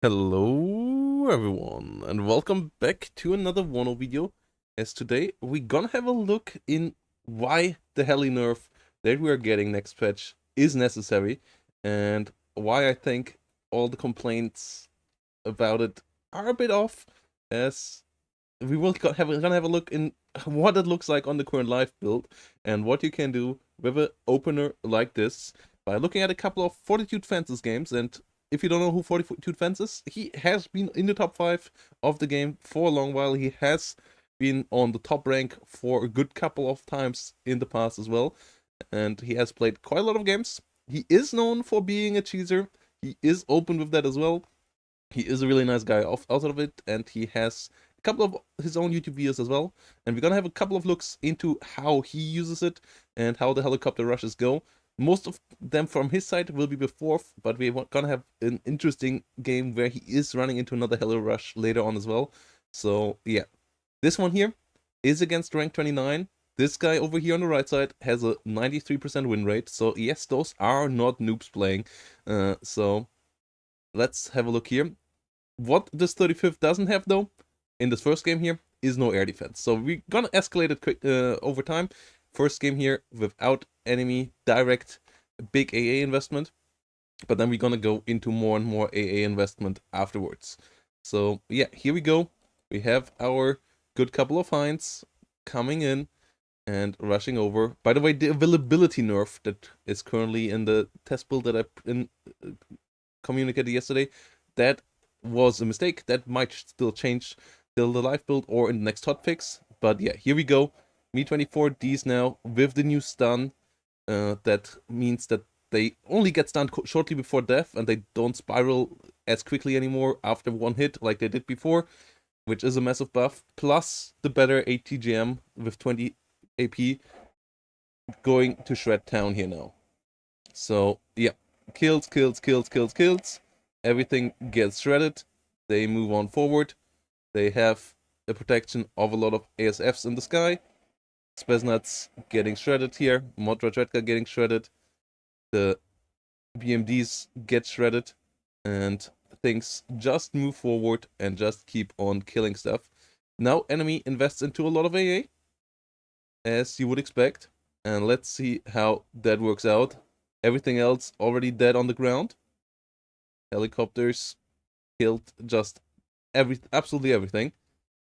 Hello everyone and welcome back to another Wano video. As today we're gonna have a look in why the heli nerf that we are getting next patch is necessary and why I think all the complaints about it are a bit off, as we will gonna have a look in what it looks like on the current live build and what you can do with an opener like this by looking at a couple of Fortitude Fences games. And if you don't know who Fortitude Fence is, he has been in the top 5 of the game for a long while. He has been on the top rank for a good couple of times in the past as well, and he has played quite a lot of games. He is known for being a cheeser. He is open with that as well. He is a really nice guy out of it, and he has a couple of his own YouTube videos as well. And we're gonna have a couple of looks into how he uses it and how the helicopter rushes go. Most of them from his side will be before, but we're gonna have an interesting game where he is running into another helo rush later on as well. So yeah, this one here is against rank 29. This guy over here on the right side has a 93% win rate. So yes, those are not noobs playing. So let's have a look here. What this 35th doesn't have, though, in this first game here, is no air defense. So we're gonna escalate it quick over time. First game here without enemy direct big AA investment, but then we're gonna go into more and more AA investment afterwards. So yeah, here we go. We have our good couple of finds coming in and rushing over. By the way, the availability nerf that is currently in the test build that I communicated yesterday, that was a mistake. That might still change till the live build or in the next hotfix. But yeah, here we go. Me-24Ds now with the new stun. That means that they only get stunned shortly before death, and they don't spiral as quickly anymore after one hit like they did before, which is a massive buff. Plus the better ATGM with 20 AP going to shred town here now. So yeah, kills. Everything gets shredded. They move on forward. They have a protection of a lot of ASFs in the sky. Spesnuts getting shredded here. Modradredka getting shredded. The BMDs get shredded. And things just move forward and just keep on killing stuff. Now enemy invests into a lot of AA, as you would expect. And let's see how that works out. Everything else already dead on the ground. Helicopters killed just absolutely everything.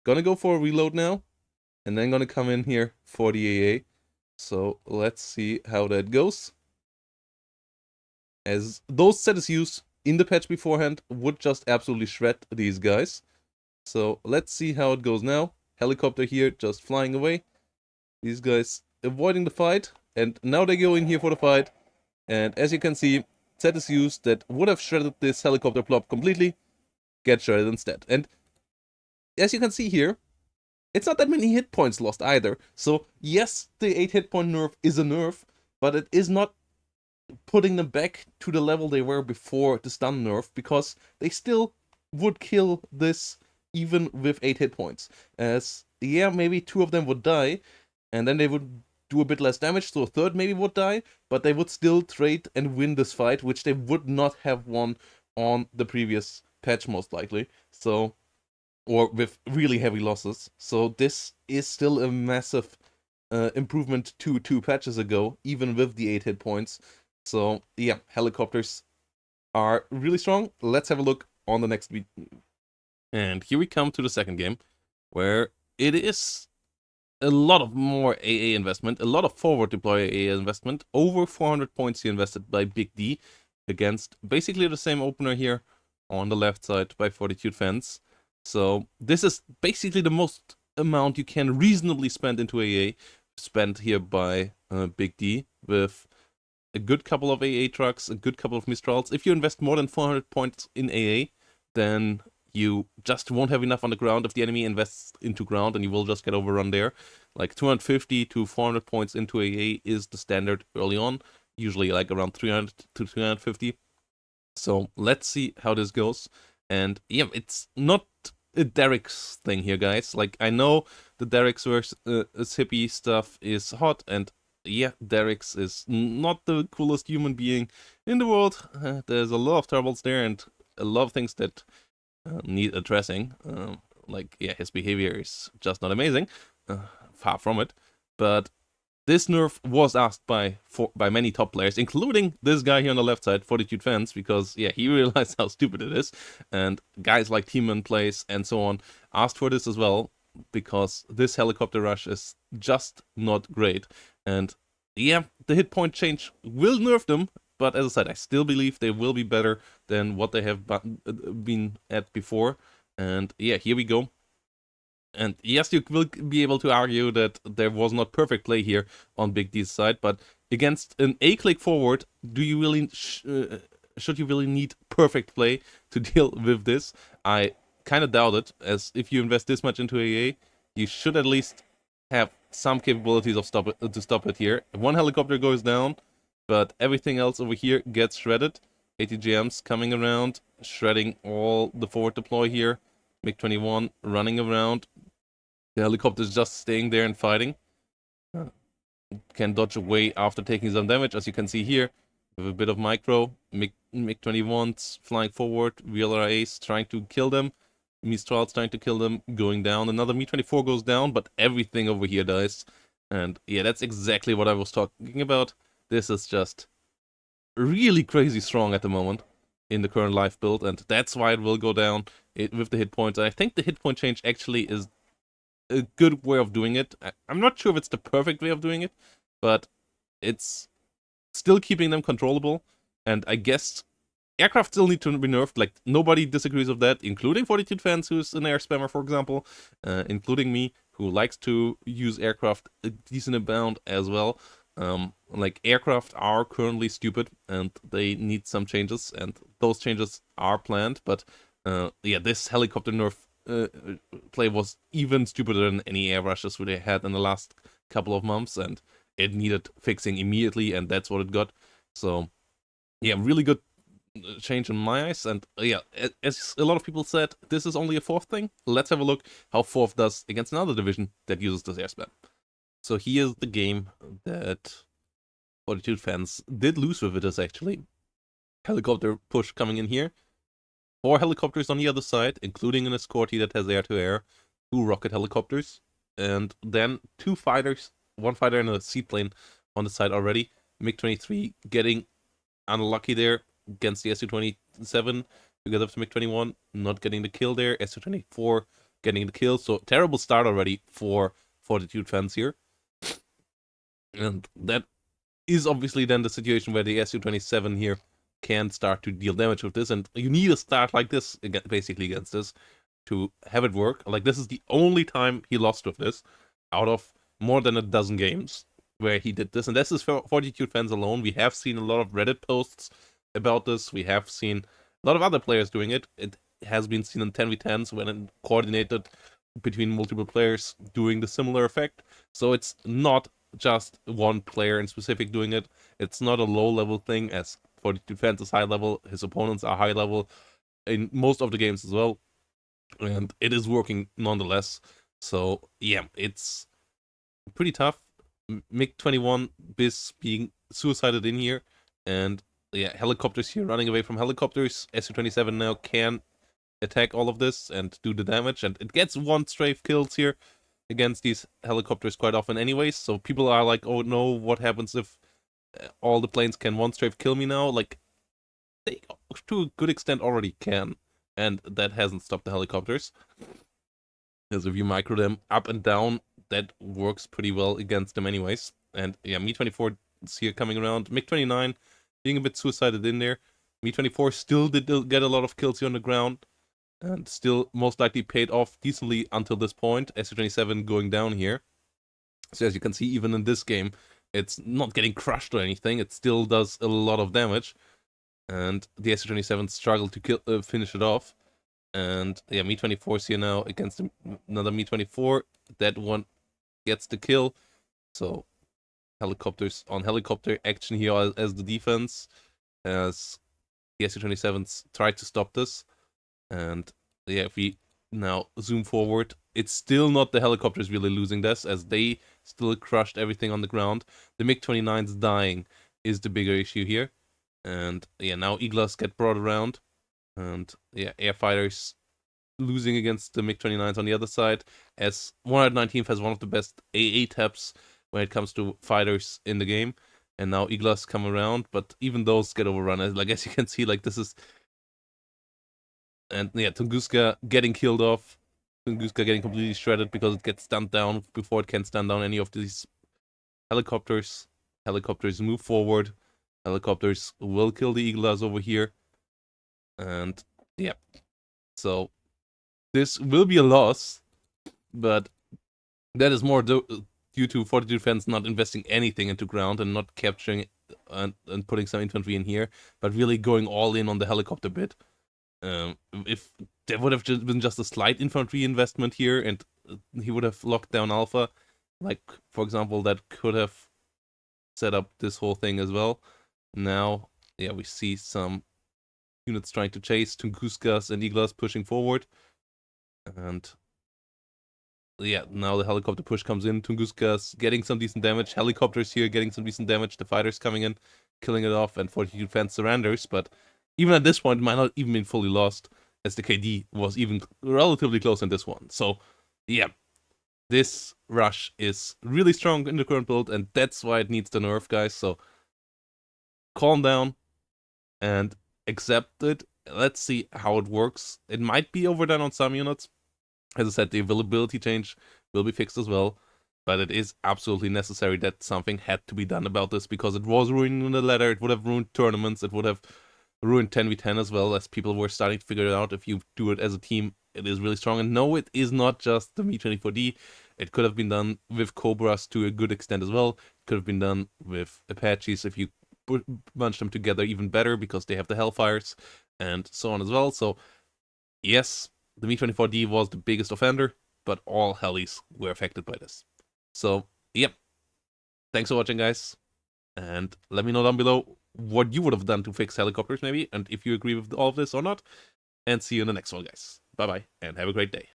Gonna go for a reload now, and then gonna come in here for the AA. So let's see how that goes. As those ZSUs in the patch beforehand would just absolutely shred these guys. So let's see how it goes now. Helicopter here just flying away. These guys avoiding the fight, and now they go in here for the fight. And as you can see, ZSUs that would have shredded this helicopter plop completely get shredded instead. And as you can see here, it's not that many hit points lost either. So yes, the 8 hit point nerf is a nerf, but it is not putting them back to the level they were before the stun nerf, because they still would kill this even with 8 hit points. As yeah, maybe 2 of them would die, and then they would do a bit less damage, so a third maybe would die, but they would still trade and win this fight, which they would not have won on the previous patch most likely. So, or with really heavy losses. So this is still a massive improvement to 2 patches ago, even with the 8 hit points. So yeah, helicopters are really strong. Let's have a look on the next video. And here we come to the second game, where it is a lot of more AA investment, a lot of forward deploy AA investment, over 400 points here invested by Big D against basically the same opener here on the left side by Fortitude Fence. So this is basically the most amount you can reasonably spend into AA, spent here by Big D, with a good couple of AA trucks, a good couple of Mistrals. If you invest more than 400 points in AA, then you just won't have enough on the ground if the enemy invests into ground, and you will just get overrun there. Like 250 to 400 points into AA is the standard early on, usually like around 300 to 350. So let's see how this goes. And yeah, it's not a Derek's thing here, guys. Like, I know the Derek's versus hippie stuff is hot, and yeah, Derek's is not the coolest human being in the world. There's a lot of troubles there, and a lot of things that need addressing. Like, yeah, his behavior is just not amazing. Far from it. But this nerf was asked by many top players, including this guy here on the left side, Fortitude Fans, because yeah, he realized how stupid it is, and guys like Teamman Plays and so on asked for this as well, because this helicopter rush is just not great. And yeah, the hit point change will nerf them, but as I said, I still believe they will be better than what they have been at before. And yeah, here we go. And yes, you will be able to argue that there was not perfect play here on Big D's side, but against an A-click forward, do you really should you really need perfect play to deal with this? I kind of doubt it, as if you invest this much into AA, you should at least have some capabilities of to stop it here. One helicopter goes down, but everything else over here gets shredded. ATGMs coming around, shredding all the forward deploy here. MiG-21 running around. The helicopter's just staying there and fighting. Can dodge away after taking some damage, as you can see here. With a bit of micro. MiG-21's flying forward. VLRA's trying to kill them. Mistral's trying to kill them, going down. Another Mi-24 goes down, but everything over here dies. And yeah, that's exactly what I was talking about. This is just really crazy strong at the moment in the current live build, and that's why it will go down with the hit points. And I think the hit point change actually is a good way of doing it. I'm not sure if it's the perfect way of doing it, but it's still keeping them controllable. And I guess aircraft still need to be nerfed. Like, nobody disagrees with that, including Fortitude Fans, who's an air spammer, for example, including me, who likes to use aircraft a decent amount as well. Like, aircraft are currently stupid, and they need some changes, and those changes are planned. But yeah, this helicopter nerf play was even stupider than any air rushes we had in the last couple of months, and it needed fixing immediately, and that's what it got. So yeah, really good change in my eyes. And yeah, as a lot of people said, this is only a fourth thing. Let's have a look how fourth does against another division that uses this air spam. So here's the game that Fortitude Fans did lose with it, is actually helicopter push coming in here. 4 helicopters on the other side, including an escortee that has air-to-air, 2 rocket helicopters, and then 2 fighters, 1 fighter and a seaplane on the side already. MiG-23 getting unlucky there against the Su-27 together with the MiG-21, not getting the kill there. Su-24 getting the kill, so terrible start already for Fortitude Fans here. And that is obviously then the situation where the Su-27 here can start to deal damage with this, and you need a start like this basically against this to have it work. Like, this is the only time he lost with this out of more than a dozen games where he did this, and this is for Fortitude Fans alone. We have seen a lot of Reddit posts about this. We have seen a lot of other players doing it. It has been seen in 10v10s when it coordinated between multiple players doing the similar effect. So it's not just one player in specific doing it. It's not a low-level thing, as Fortitude Fans is high level, his opponents are high level in most of the games as well, and it is working nonetheless. So yeah, it's pretty tough. MiG-21 Biz being suicided in here, and yeah, helicopters here running away from helicopters. Su-27 now can attack all of this and do the damage, and it gets 1 strafe kills here against these helicopters quite often anyways. So people are like, oh no, what happens if all the planes can 1 strafe kill me now? Like, they to a good extent already can, and that hasn't stopped the helicopters. Because if you micro them up and down, that works pretty well against them anyways. And yeah, Mi-24 is here coming around. MiG-29 being a bit suicided in there. Mi-24 still did get a lot of kills here on the ground, and still most likely paid off decently until this point. Su-27 going down here. So as you can see, even in this game, it's not getting crushed or anything. It still does a lot of damage. And the Su-27 struggled to finish it off. And yeah, Mi-24 is here now against another Mi-24. That one gets the kill. So helicopters on helicopter action here as the defense, as the Su-27s tried to stop this. And yeah, if we now zoom forward, it's still not the helicopters really losing this, as they still crushed everything on the ground. The MiG-29's dying is the bigger issue here. And yeah, now Iglas get brought around. And yeah, air fighters losing against the MiG-29s on the other side, as 119th has one of the best AA taps when it comes to fighters in the game. And now Iglas come around, but even those get overrun. As you can see, like this is... And yeah, Tunguska getting killed off. Tunguska getting completely shredded because it gets stunned down before it can stun down any of these helicopters. Helicopters move forward. Helicopters will kill the Iglas over here. And yeah, so this will be a loss, but that is more due to Fortitude fans not investing anything into ground and not capturing and putting some infantry in here, but really going all in on the helicopter bit. If there would have been just a slight infantry investment here and he would have locked down Alpha, like, for example, that could have set up this whole thing as well. Now, yeah, we see some units trying to chase Tunguskas and Iglas pushing forward. And yeah, now the helicopter push comes in. Tunguskas getting some decent damage. Helicopters here getting some decent damage. The fighters coming in, killing it off, and Fortitude fans surrenders. But even at this point, it might not even been fully lost, as the KD was even relatively close in this one. So yeah, this rush is really strong in the current build, and that's why it needs the nerf, guys. So calm down and accept it. Let's see how it works. It might be overdone on some units. As I said, the availability change will be fixed as well, but it is absolutely necessary that something had to be done about this, because it was ruining the ladder, it would have ruined tournaments, it would have ruined 10v10 as well, as people were starting to figure it out. If you do it as a team, it is really strong. And no, it is not just the Mi-24D. It could have been done with Cobras to a good extent as well. It could have been done with Apaches if you bunch them together even better, because they have the Hellfires and so on as well. So yes, the Mi-24D was the biggest offender, but all helis were affected by this. So, yep. Thanks for watching, guys. And let me know down below what you would have done to fix helicopters, maybe, and if you agree with all of this or not. And see you in the next one, guys. Bye-bye, and have a great day.